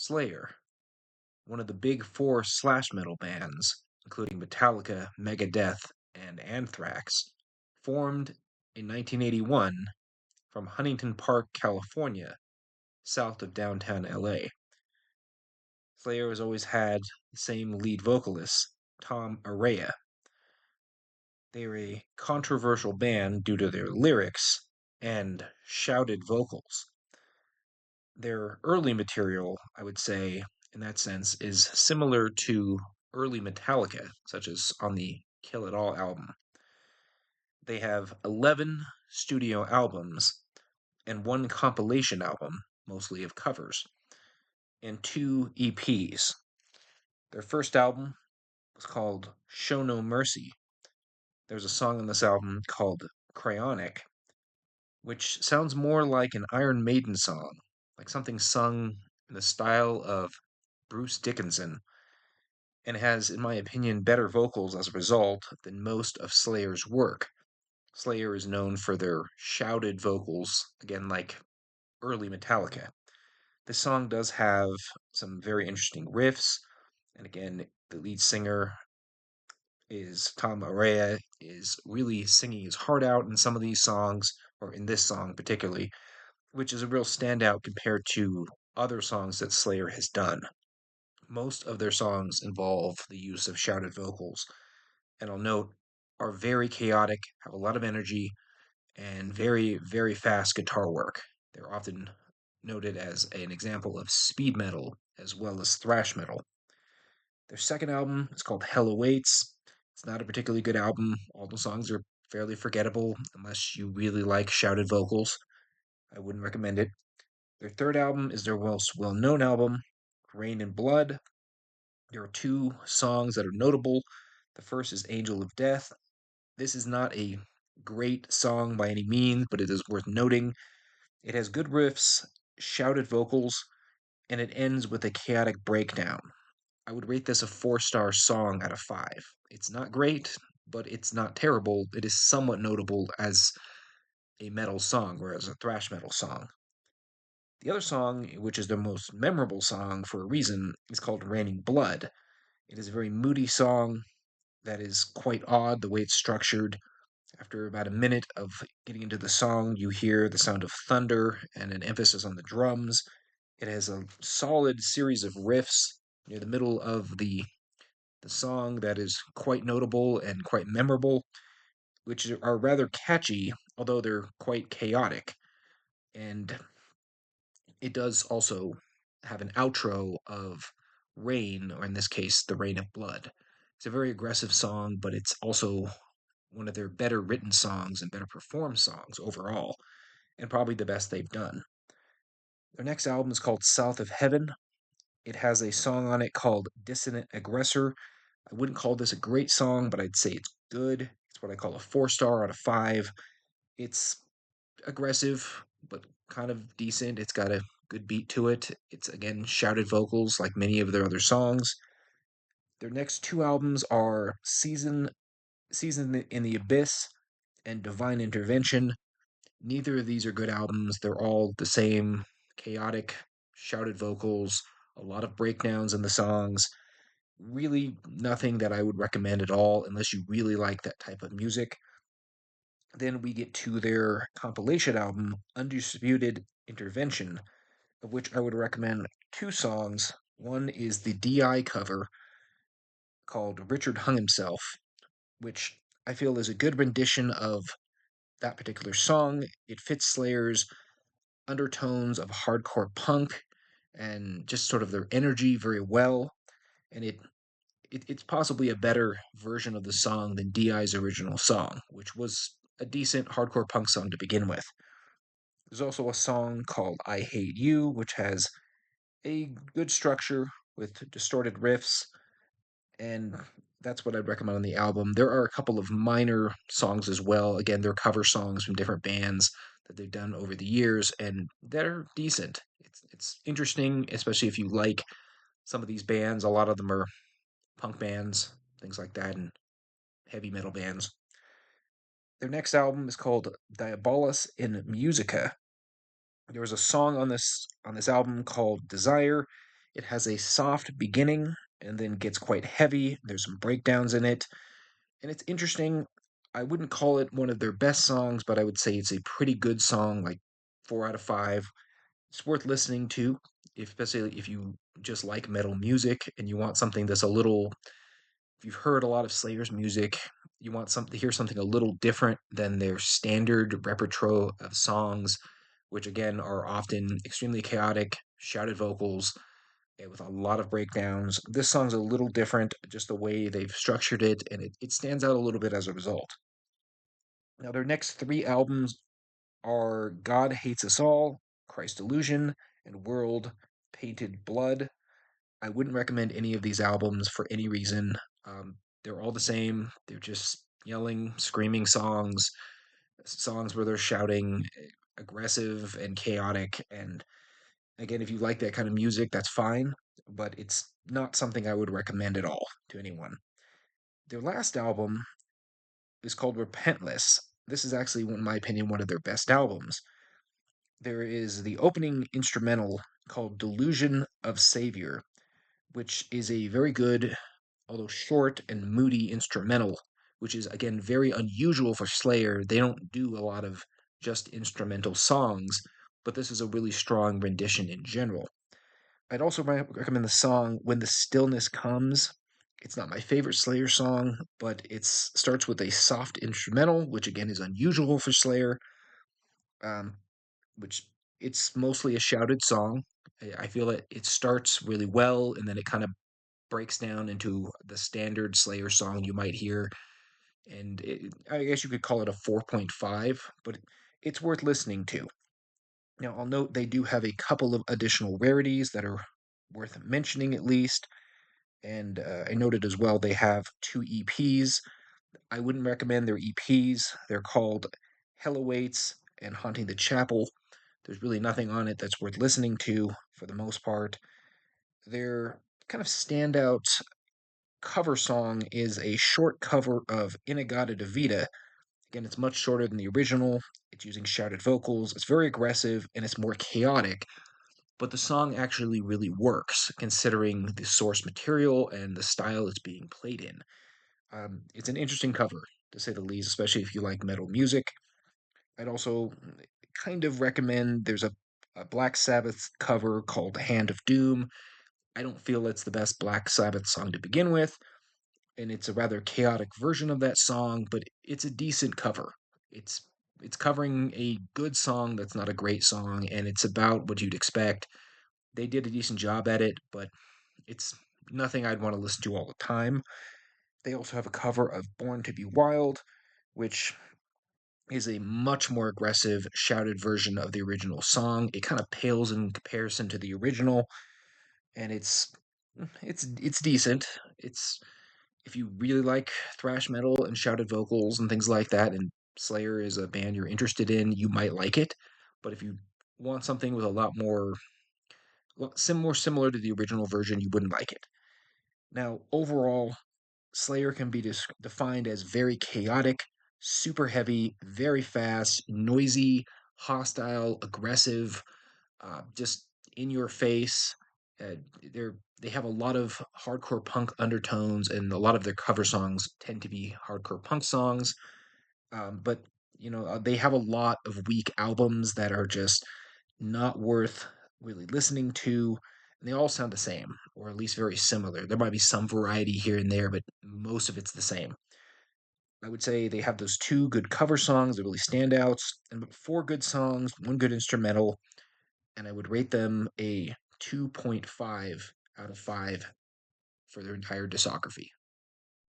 Slayer, one of the big four slash metal bands, including Metallica, Megadeth, and Anthrax, formed in 1981 from Huntington Park, California, south of downtown LA. Slayer has always had the same lead vocalist, Tom Araya. They are a controversial band due to their lyrics and shouted vocals. Their early material, I would say, in that sense, is similar to early Metallica, such as on the Kill It All album. They have 11 studio albums and one compilation album, mostly of covers, and two EPs. Their first album was called Show No Mercy. There's a song on this album called Crionic, which sounds more like an Iron Maiden song, like something sung in the style of Bruce Dickinson, and has, in my opinion, better vocals as a result than most of Slayer's work. Slayer is known for their shouted vocals, again, like early Metallica. This song does have some very interesting riffs, and again, the lead singer is Tom Araya, is really singing his heart out in some of these songs, or in this song particularly, which is a real standout compared to other songs that Slayer has done. Most of their songs involve the use of shouted vocals, and I'll note are very chaotic, have a lot of energy, and very, very fast guitar work. They're often noted as an example of speed metal as well as thrash metal. Their second album is called Hell Awaits. It's not a particularly good album. All the songs are fairly forgettable unless you really like shouted vocals. I wouldn't recommend it. Their third album is their most well known album, Rain and Blood. There are two songs that are notable. The first is Angel of Death. This is not a great song by any means, but it is worth noting. It has good riffs, shouted vocals, and it ends with a chaotic breakdown. I would rate this a 4-star song out of 5. It's not great, but it's not terrible. It is somewhat notable as a metal song or as a thrash metal song. The other song, which is their most memorable song for a reason, is called Raining Blood. It is a very moody song that is quite odd the way it's structured. After about a minute of getting into the song, you hear the sound of thunder and an emphasis on the drums. It has a solid series of riffs near the middle of the song that is quite notable and quite memorable, which are rather catchy, although they're quite chaotic. And it does also have an outro of rain, or in this case, the rain of blood. It's a very aggressive song, but it's also one of their better written songs and better performed songs overall, and probably the best they've done. Their next album is called South of Heaven. It has a song on it called Dissident Aggressor. I wouldn't call this a great song, but I'd say it's good. It's what I call a 4-star out of 5. It's aggressive, but kind of decent. It's got a good beat to it. It's, again, shouted vocals like many of their other songs. Their next two albums are Season in the Abyss and Divine Intervention. Neither of these are good albums. They're all the same chaotic, shouted vocals, a lot of breakdowns in the songs. Really nothing that I would recommend at all unless you really like that type of music. Then we get to their compilation album, Undisputed Intervention, of which I would recommend two songs. One is the DI cover called Richard Hung Himself, which I feel is a good rendition of that particular song. It fits Slayer's undertones of hardcore punk and just sort of their energy very well. And it's possibly a better version of the song than DI's original song, which was a decent hardcore punk song to begin with. There's also a song called I Hate You, which has a good structure with distorted riffs, and that's what I'd recommend on the album. There are a couple of minor songs as well. Again, they're cover songs from different bands that they've done over the years, and they're decent. It's interesting, especially if you like some of these bands. A lot of them are punk bands, things like that, and heavy metal bands. Their next album is called Diabolus in Musica. There was a song on this album called Desire. It has a soft beginning and then gets quite heavy. There's some breakdowns in it, and it's interesting. I wouldn't call it one of their best songs, but I would say it's a pretty good song, like 4 out of 5. It's worth listening to, especially if you just like metal music and you want something that's a little. If you've heard a lot of Slayer's music, you want something to hear something a little different than their standard repertoire of songs, which again are often extremely chaotic, shouted vocals, with a lot of breakdowns. This song's a little different, just the way they've structured it, and it stands out a little bit as a result. Now, their next 3 albums are God Hates Us All, Christ Illusion, and World Painted Blood. I wouldn't recommend any of these albums for any reason. They're all the same. They're just yelling, screaming songs, songs where they're shouting, aggressive and chaotic. And again, if you like that kind of music, that's fine, but it's not something I would recommend at all to anyone. Their last album is called Repentless. This is actually, in my opinion, one of their best albums. There is the opening instrumental called Delusion of Savior, which is a very good, although short and moody instrumental, which is again very unusual for Slayer. They don't do a lot of just instrumental songs, but this is a really strong rendition in general. I'd also recommend the song When the Stillness Comes. It's not my favorite Slayer song, but it starts with a soft instrumental, which again is unusual for Slayer, um, which it's mostly a shouted song. I feel that it starts really well and then it kind of breaks down into the standard Slayer song you might hear. And I guess you could call it a 4.5, but it's worth listening to. Now, I'll note they do have a couple of additional rarities that are worth mentioning at least. And I noted as well they have 2 EPs. I wouldn't recommend their EPs. They're called Hell Awaits and Haunting the Chapel. There's really nothing on it that's worth listening to for the most part. Their kind of standout cover song is a short cover of In-A-Godda-Da-Vida. Again, it's much shorter than the original. It's using shouted vocals. It's very aggressive and it's more chaotic, but the song actually really works considering the source material and the style it's being played in. It's an interesting cover, to say the least, especially if you like metal music. I'd also kind of recommend there's a Black Sabbath cover called Hand of Doom. I don't feel it's the best Black Sabbath song to begin with, and it's a rather chaotic version of that song, but it's a decent cover. It's it's covering a good song that's not a great song, and it's about what you'd expect. They did a decent job at it, but it's nothing I'd want to listen to all the time. They also have a cover of Born to Be Wild, which is a much more aggressive, shouted version of the original song. It kind of pales in comparison to the original, and it's decent. It's if you really like thrash metal and shouted vocals and things like that, and Slayer is a band you're interested in, you might like it. But if you want something with a lot more, more similar to the original version, you wouldn't like it. Now, overall, Slayer can be defined as very chaotic, super heavy, very fast, noisy, hostile, aggressive, just in your face. Uh, they have a lot of hardcore punk undertones, and a lot of their cover songs tend to be hardcore punk songs. But they have a lot of weak albums that are just not worth really listening to. And they all sound the same, or at least very similar. There might be some variety here and there, but most of it's the same. I would say they have those 2 good cover songs that really stand out, and 4 good songs, 1 good instrumental, and I would rate them a 2.5 out of 5 for their entire discography.